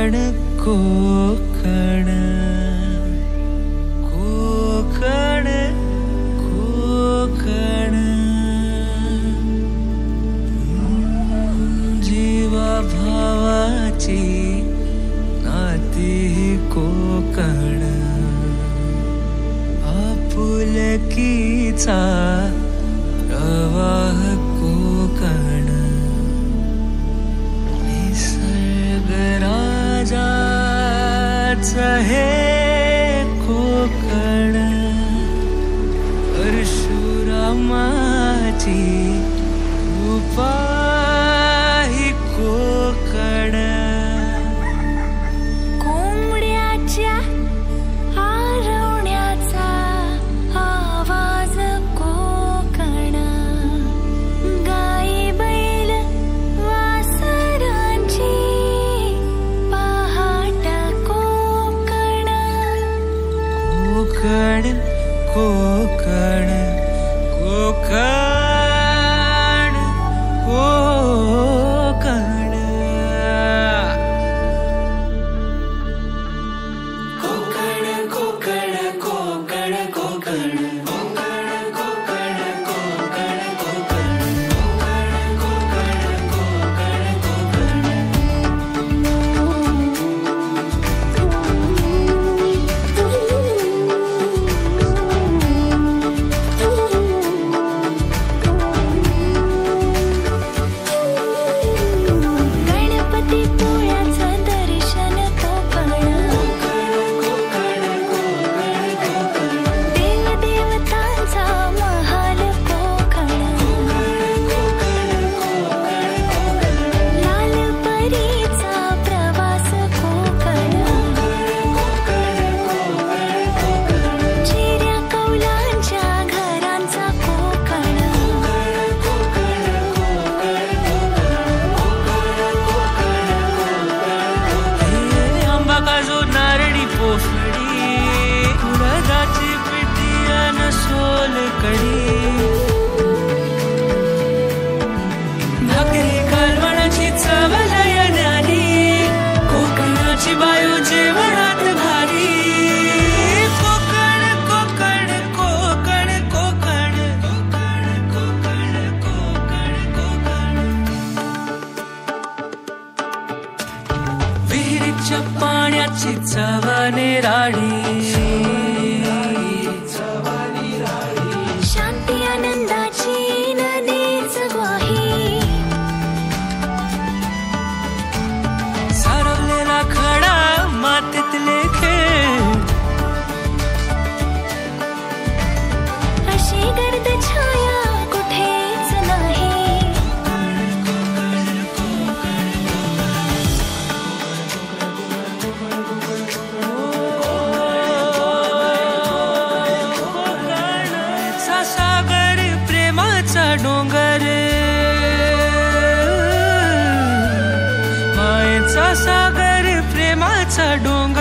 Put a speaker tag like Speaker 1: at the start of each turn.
Speaker 1: कोकण कोकण कोकण कोकण जीवा भावाची नाती कोकण आपुलकीचा प्रवाह कोकण निसर्ग राजाचं हे कोकण परशुरामाची कृपा ही कोकण
Speaker 2: कोंबड्याच्या आरवण्याचा आवाज कोकण गाई बैल वासरांची पहाट कोकण
Speaker 1: कोकण कोकण कोकण कोकण कोकण कोकण कोकण
Speaker 2: गणपती पोळ्याचं दर्शन कोकण देवदेवतांचा महाल कोकण लालपरीचा प्रवास कोकण चिऱ्या कौलांच्या घरांचा कोकण
Speaker 1: आंबा काजू नारळी पोफळी कुळदाची पिठी अन सोलकढी भाकरी कालवणाची चव लय न्यारी कोकणाची बायो जेवणात भारी कोकण कोकण कोकण कोकण कोकण कोकण कोकण विहिरीच्या पाण्याची चव निराळी
Speaker 2: शांती आनंदाची नदीच ग्वाही
Speaker 1: सारवलेला खडा मातीतले खेळ
Speaker 2: अशी गर्द छाया कुठेच नाही
Speaker 1: कोकणचा सागर प्रेमाचा डोंगर मायेचा सागर प्रेमाचा डोंगर